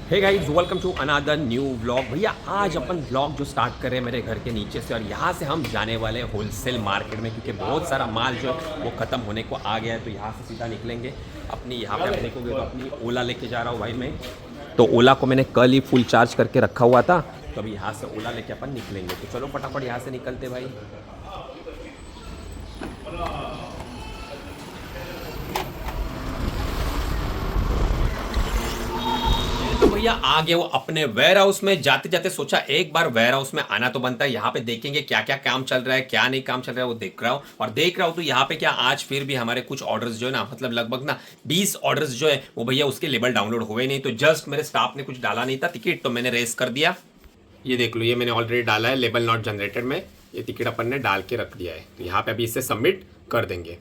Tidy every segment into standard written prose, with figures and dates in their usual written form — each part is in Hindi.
Hey guys, welcome to another new vlog. भैया आज अपन व्लॉग जो स्टार्ट कर रहे हैं मेरे घर के नीचे से, और यहाँ से हम जाने वाले हैं होलसेल मार्केट में, क्योंकि बहुत सारा माल जो है वो ख़त्म होने को आ गया है। तो यहाँ से सीधा निकलेंगे अपनी, यहाँ पे आप देखोगे तो अपनी ओला लेके जा रहा हूँ भाई मैं। तो ओला को मैंने कल ही फुल चार्ज करके रखा हुआ था, तो अभी यहाँ से ओला लेके अपन निकलेंगे। तो चलो फटाफट यहाँ से निकलते भाई। तो भैया आ गए वो अपने वेयर हाउस में। जाते जाते सोचा एक बार वेयर हाउस में आना तो बनता है, यहाँ पे देखेंगे क्या क्या काम चल रहा है, क्या नहीं काम चल रहा है वो देख रहा हूँ। और देख रहा हूँ तो यहाँ पे क्या आज फिर भी हमारे कुछ ऑर्डर्स जो है ना, मतलब लगभग ना 20 ऑर्डर्स जो है वो भैया उसके लेबल डाउनलोड हुए नहीं। तो जस्ट मेरे स्टाफ ने कुछ डाला नहीं था टिकट, तो मैंने रेस कर दिया। ये देख लो, ये मैंने ऑलरेडी डाला है लेबल नॉट जनरेटेड में, ये टिकट अपन ने डाल के रख दिया है। तो यहाँ पे अभी इसे सबमिट कर देंगे।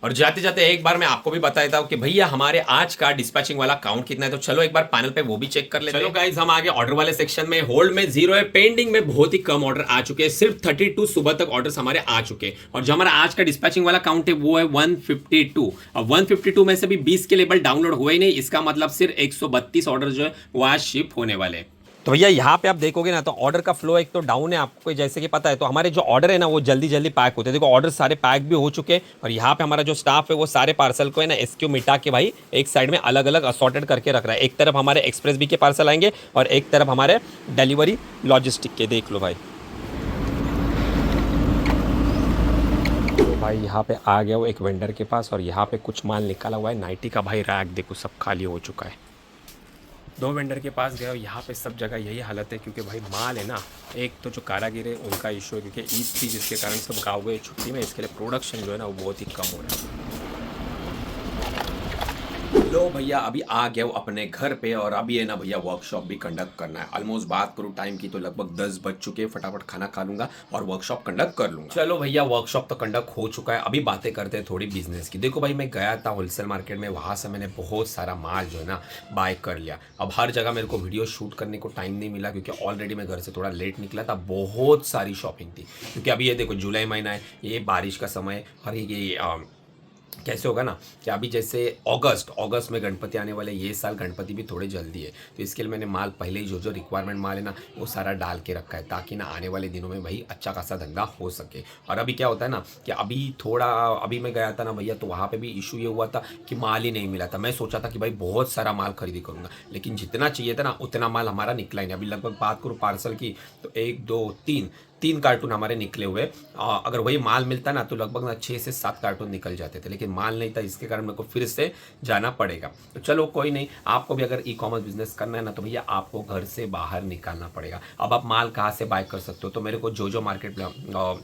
और जाते जाते एक बार मैं आपको भी बताया था कि भैया हमारे आज का डिस्पैचिंग वाला काउंट कितना है। तो चलो एक बार पैनल पे वो भी चेक कर लेते हैं। चलो गाइस, हम आगे ऑर्डर वाले सेक्शन में। होल्ड में 0 है, पेंडिंग में बहुत ही कम ऑर्डर आ चुके हैं, सिर्फ 32 सुबह तक ऑर्डर्स हमारे आ चुके हैं। और जो हमारा आज का डिस्पैचिंग वाला काउंट है वो है 152। अब 152 में से भी 20 के लेवल डाउनलोड हुए ही नहीं, इसका मतलब सिर्फ 132 ऑर्डर जो है वो आज शिप होने वाले हैं। तो भैया यहाँ पे आप देखोगे ना तो ऑर्डर का फ्लो एक तो डाउन है, आपको जैसे कि पता है। तो हमारे जो ऑर्डर है ना वो जल्दी जल्दी पैक होते हैं। देखो ऑर्डर सारे पैक भी हो चुके हैं, और यहाँ पे हमारा जो स्टाफ है वो सारे पार्सल को है ना एसक्यू मिटा के भाई एक साइड में अलग अलग असॉर्टेड करके रख रहा है। एक तरफ हमारे एक्सप्रेस बी के पार्सल आएंगे और एक तरफ हमारे डिलीवरी लॉजिस्टिक के। देख लो भाई। तो भाई यहाँ पे आ गया वो एक वेंडर के पास, और यहाँ पे कुछ माल निकाला हुआ है नाइटी का। भाई रैक देखो सब खाली हो चुका है। दो वेंडर के पास गया, यहाँ पे सब जगह यही हालत है, क्योंकि भाई माल है ना, एक तो जो कारागिर है उनका इशू है, क्योंकि ईद थी जिसके कारण सब गाँव गए छुट्टी में, इसके लिए प्रोडक्शन जो है ना वो बहुत ही कम हो रहा है। लो भैया अभी आ गया वो अपने घर पे, और अभी है ना भैया वर्कशॉप भी कंडक्ट करना है। ऑलमोस्ट बात करूँ टाइम की तो लगभग 10 बज चुके हैं। फटाफट खाना खा लूंगा और वर्कशॉप कंडक्ट कर लूंगा। चलो भैया वर्कशॉप तो कंडक्ट हो चुका है, अभी बातें करते हैं थोड़ी बिजनेस की। देखो भाई मैं गया था होलसेल मार्केट में, वहाँ से मैंने बहुत सारा माल जो है ना बाय कर लिया। अब हर जगह मेरे को वीडियो शूट करने को टाइम नहीं मिला, क्योंकि ऑलरेडी मैं घर से थोड़ा लेट निकला था। बहुत सारी शॉपिंग थी, क्योंकि अभी ये देखो जुलाई महीना है, ये बारिश का समय है, और ये कैसे होगा ना कि अभी जैसे अगस्त में गणपति आने वाले, ये साल गणपति भी थोड़े जल्दी है। तो इसके लिए मैंने माल पहले ही जो रिक्वायरमेंट माल है ना वो सारा डाल के रखा है, ताकि ना आने वाले दिनों में भाई अच्छा खासा धंधा हो सके। और अभी क्या होता है ना कि अभी मैं गया था ना भैया, तो वहाँ पे भी इशू ये हुआ था कि माल ही नहीं मिला था। मैं सोचा था कि भाई बहुत सारा माल खरीदी करूँगा, लेकिन जितना चाहिए था ना उतना माल हमारा निकला ही नहीं। अभी लगभग बात करूँ पार्सल की तो 1 2 3 कार्टून हमारे निकले हुए। अगर वही माल मिलता ना तो लगभग ना 6 से 7 कार्टून निकल जाते थे, लेकिन माल नहीं था, इसके कारण मेरे को फिर से जाना पड़ेगा। तो चलो कोई नहीं, आपको भी अगर ई कॉमर्स बिजनेस करना है ना तो भैया आपको घर से बाहर निकालना पड़ेगा। अब आप माल कहाँ से बाय कर सकते हो, तो मेरे को जो मार्केट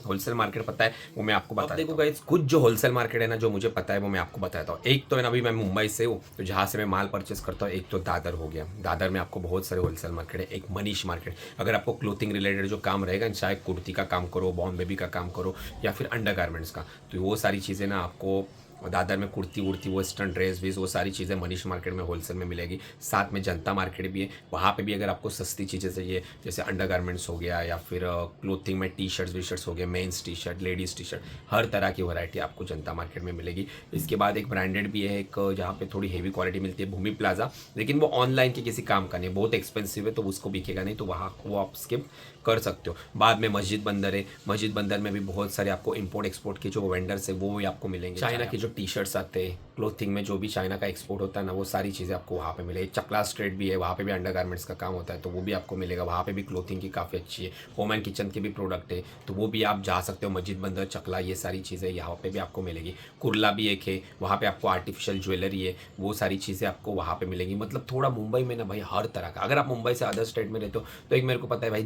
होलसेल मार्केट पता है वो मैं आपको बता देखो गाइस। कुछ जो होलसेल मार्केट है ना जो मुझे पता है वो मैं आपको बताता हूँ। एक तो है ना, अभी मैं मुंबई से हूँ, तो जहाँ से मैं माल परचेस करता हूँ, एक तो दादर हो गया। दादर में आपको बहुत सारे होलसेल मार्केट है। एक मनीष मार्केट, अगर आपको क्लोथिंग रिलेटेड जो काम रहेगा, चाहे कुर्ती का काम करो, बॉर्न बेबी का काम करो, या फिर अंडर गारमेंट्स का, तो वो सारी चीज़ें ना आपको दादर में कुर्ती वुर्ती, वेस्टर्न ड्रेस वीस, वो सारी चीज़ें मनीष मार्केट में होलसेल में मिलेगी। साथ में जनता मार्केट भी है, वहाँ पे भी अगर आपको सस्ती चीज़ें चाहिए, जैसे अंडर गारमेंट्स हो गया, या फिर क्लोथिंग में टी शर्ट्स वी शर्ट्स हो गए, men's T shirt, ladies T shirt, हर तरह की वैरायटी आपको जनता मार्केट में मिलेगी। इसके बाद एक ब्रांडेड भी है, एक जहाँ पे थोड़ी हेवी क्वालिटी मिलती है, भूमि प्लाजा, लेकिन वो ऑनलाइन के किसी काम का नहीं, बहुत एक्सपेंसिव है, तो उसको बिकेगा नहीं, तो वहाँ वो आप स्किप कर सकते हो। बाद में मस्जिद बंदर है, मस्जिद बंदर में भी बहुत सारे आपको इंपोर्ट एक्सपोर्ट के जो वेंडर्स है वो भी आपको मिलेंगे। चाइना के जो टी शर्ट्स आते हैं, क्लोथिंग में जो भी चाइना का एक्सपोर्ट होता है ना, वो सारी चीज़ें आपको वहाँ पे मिलेगी। चकला स्ट्रेट भी है, वहाँ पे भी अंडर गारमेंट्स का काम होता है, तो वो भी आपको मिलेगा। वहाँ पे भी क्लोथिंग की काफ़ी अच्छी है। होम एंड किचन के भी प्रोडक्ट है, तो वो भी आप जा सकते हो। मस्जिद बंदर, चकला, ये सारी चीज़ें यहाँ पे भी आपको मिलेगी। कुर्ला भी एक है, वहाँ पे आपको आर्टिफिशियल ज्वेलरी है, वो सारी चीज़ें आपको वहाँ पे मिलेगी। मतलब थोड़ा मुंबई में ना भाई हर तरह का, अगर आप मुंबई से अदर स्टेट में रहते हो तो एक मेरे को पता है भाई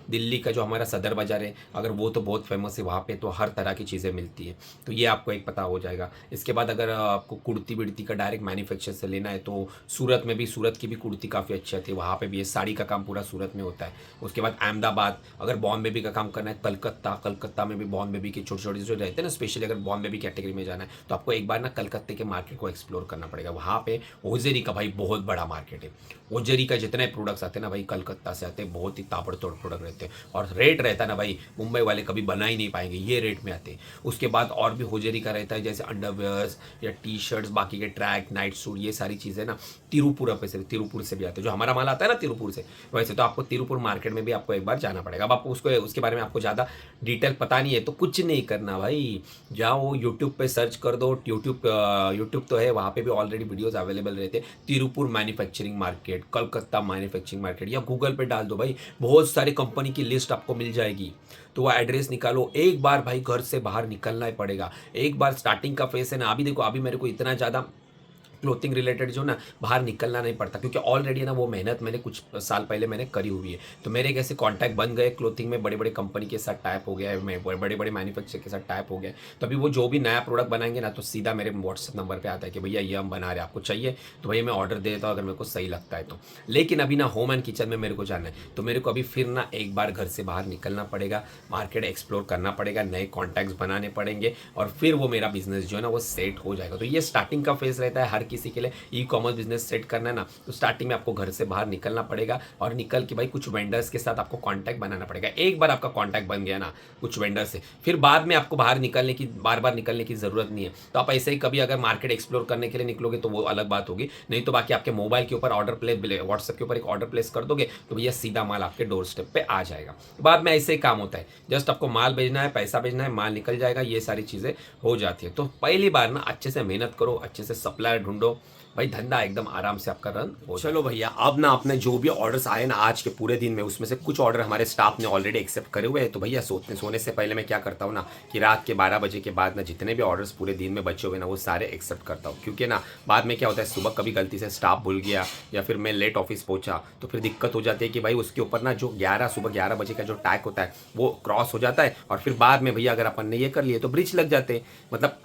दिल्ली का जो हमारा सदर बाजार है, अगर वो तो बहुत फेमस है, वहाँ पे तो हर तरह की चीज़ें मिलती है, तो ये आपको एक पता हो जाएगा। इसके बाद अगर आपको कुर्ती बिड़ती का डायरेक्ट मैन्युफैक्चर से लेना है तो सूरत में भी, सूरत की भी कुर्ती काफ़ी अच्छी आती है, वहाँ पे भी ये साड़ी का काम पूरा सूरत में होता है। उसके बाद अहमदाबाद, अगर बॉर्न बेबी का काम करना है, कलकत्ता में भी बॉर्न बेबी के छोटे छोटे जो रहते हैं ना, स्पेशली अगर बॉर्न बेबी कैटेगरी में जाना है तो आपको एक बार ना कलकत्ते के मार्केट को एक्सप्लोर करना पड़ेगा। वहाँ पे ओजेरी का भाई बहुत बड़ा मार्केट है। ओजेरी का जितने प्रोडक्ट्स आते हैं ना भाई कलकत्ता से आते हैं, बहुत ही ताबड़तोड़ प्रोडक्ट रहते हैं, और रेट रहता है ना भाई मुंबई वाले कभी बना ही नहीं पाएंगे, ये रेट में आते हैं। उसके बाद और भी होजेरी का रहता है, जैसे अंडरवेयर्स या टी शर्ट्स, बाकी के ट्रैक, नाइट सूट, ये सारी चीज़ें ना तिरुपुर से भी आते हैं। जो हमारा माल आता है ना तिरुपुर से, वैसे तो आपको तिरुपुर मार्केट में भी आपको एक बार जाना पड़ेगा। अब आपको उसके बारे में आपको ज़्यादा डिटेल पता नहीं है तो कुछ नहीं करना भाई, जाओ यूट्यूब पे सर्च कर दो। यूट्यूब तो है, वहाँ पे भी ऑलरेडी वीडियोज़ अवेलेबल रहते हैं। Tiruppur manufacturing market, Calcutta manufacturing market, या गूगल पे डाल दो भाई, बहुत सारी कंपनी की लिस्ट आपको मिल जाएगी। तो वो एड्रेस निकालो, एक बार भाई घर से बाहर निकलना ही पड़ेगा। एक बार स्टार्टिंग का फेस है ना, अभी देखो अभी मेरे को इतना ज़्यादा क्लोथिंग रिलेटेड जो ना बाहर निकलना नहीं पड़ता, क्योंकि ऑलरेडी ना वो मेहनत मैंने कुछ साल पहले मैंने करी हुई है। तो मेरे कैसे कॉन्टैक्ट बन गए क्लोथिंग में, बड़े बड़े कंपनी के साथ टाइप हो गया है, मैं बड़े बड़े मैन्युफैक्चर के साथ टाइप हो गया है। तो अभी वो जो भी नया प्रोडक्ट बनाएंगे ना, तो सीधा मेरे व्हाट्सअप नंबर पर आता है कि भैया ये हम बना रहे हैं, आपको चाहिए तो भैया मैं ऑर्डर दे देता हूँ अगर मेरे को सही लगता है तो। लेकिन अभी ना होम एंड किचन में मेरे को जाना है, तो मेरे को अभी फिर ना एक बार घर से बाहर निकलना पड़ेगा, मार्केट एक्सप्लोर करना पड़ेगा, नए कॉन्टैक्ट्स बनाने पड़ेंगे, और फिर वो मेरा बिजनेस जो है ना वो सेट हो जाएगा। तो ये स्टार्टिंग का फेज रहता है हर किसी के लिए। ई कॉमर्स बिजनेस सेट करना है ना, तो स्टार्टिंग में आपको घर से बाहर निकलना पड़ेगा, और निकल के भाई कुछ वेंडर्स के साथ आपको कांटेक्ट बनाना पड़ेगा। एक बार आपका कांटेक्ट बन गया ना कुछ वेंडर से, फिर बाद में आपको बाहर निकलने की बार बार निकलने की ज़रूरत नहीं है। तो आप ऐसे ही कभी अगर मार्केट एक्सप्लोर करने के लिए निकलोगे तो वो अलग बात होगी, नहीं तो बाकी आपके मोबाइल के ऊपर ऑर्डर व्हाट्सएप के ऊपर एक ऑर्डर प्लेस कर दोगे तो भैया सीधा माल आपके डोर स्टेप पे आ जाएगा। बाद में ऐसे ही काम होता है, जस्ट आपको माल भेजना है, पैसा भेजना है, माल निकल जाएगा, ये सारी चीज़ें हो जाती है। तो पहली बार ना अच्छे से मेहनत करो, अच्छे से सप्लायर ढूंढो भाई, धंधा एकदम आराम से आपका रन हो। चलो भैया, अब ना अपने जो भी ऑर्डर्स आए ना आज के पूरे दिन में, उसमें से कुछ ऑर्डर हमारे स्टाफ ने ऑलरेडी एक्सेप्ट करे हुए हैं। तो भैया सोने से पहले मैं क्या करता हूँ ना, कि रात के 12 बजे के बाद ना जितने भी ऑर्डर्स पूरे दिन में बचे हुए ना वो सारे एक्सेप्ट करता हूँ। क्योंकि ना बाद में क्या होता है, सुबह कभी गलती से स्टाफ भूल गया या फिर मैं लेट ऑफिस पहुंचा तो फिर दिक्कत हो जाती है कि भाई उसके ऊपर ना जो सुबह 11 बजे का जो टैग होता है वो क्रॉस हो जाता है, और फिर बाद में भैया अगर अपन ने ये कर लिए तो ब्रिज लग जाते हैं। मतलब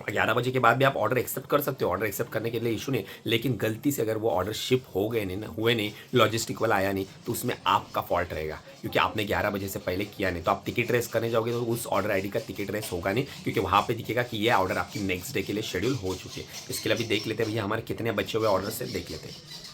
11 बजे के बाद भी आप ऑर्डर एक्सेप्ट कर सकते हो, ऑर्डर एक्सेप्ट करने के लिए इशू नहीं, लेकिन गलती से अगर वो ऑर्डर शिप हो गए नहीं ना, हुए नहीं, लॉजिस्टिक वाला आया नहीं, तो उसमें आपका फॉल्ट रहेगा, क्योंकि आपने 11 बजे से पहले किया नहीं। तो आप टिकट रेस करने जाओगे तो उस ऑर्डर आईडी का टिकट रेस होगा नहीं, क्योंकि वहाँ पे दिखेगा कि ये ऑर्डर आपकी नेक्स्ट डे के लिए शेड्यूल हो चुकी है। इसके लिए अभी देख लेते हैं भैया हमारे कितने बचे हुए ऑर्डर से, देख लेते हैं।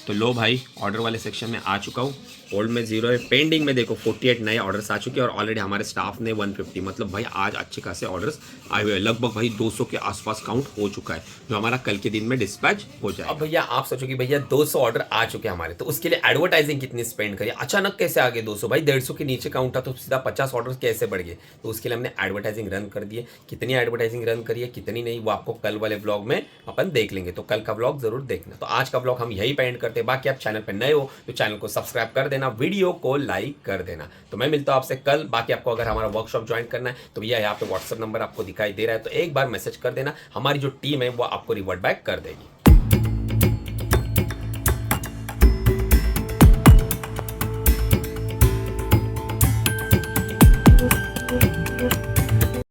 तो लो भाई, ऑर्डर वाले सेक्शन में आ चुका हूँ। होल्ड में 0 है, पेंडिंग में देखो 48 नए ऑर्डर्स आ चुके हैं, और ऑलरेडी हमारे स्टाफ ने 150, मतलब भाई आज अच्छे खासे ऑर्डर्स आए हुए हैं। लगभग भाई 200 के आसपास काउंट हो चुका है, जो हमारा कल के दिन में डिस्पैच हो जाए। अब भैया आप सोचो कि भैया 200 ऑर्डर आ चुके हैं हमारे, तो उसके लिए एडवर्टाइजिंग कितनी स्पेंड करिए, अचानक कैसे आ गए 200? भाई 150 के नीचे काउंट था तो सीधा 50 ऑर्डर कैसे बढ़ गए? तो उसके लिए हमने एडवर्टाइजिंग रन कर दिए। कितनी एडवर्टाइजिंग रन करिए कितनी नहीं, वो आपको कल वाले ब्लॉग में अपन देख लेंगे, तो कल का ब्लॉग जरूर देखना। तो आज का ब्लॉग हम यही पे एंड करते हैं। बाकी आप चैनल पर नए हो तो चैनल को सब्सक्राइब कर देना, वीडियो को लाइक कर देना। तो मैं मिलता हूं आपसे कल। बाकी आपको अगर हमारा वर्कशॉप ज्वाइन करना है तो भैया यहाँ पे व्हाट्सएप नंबर आपको दिखाई दे रहा है, तो एक बार मैसेज कर देना, हमारी जो टीम है वो आपको रिवर्ट बैक कर देगी।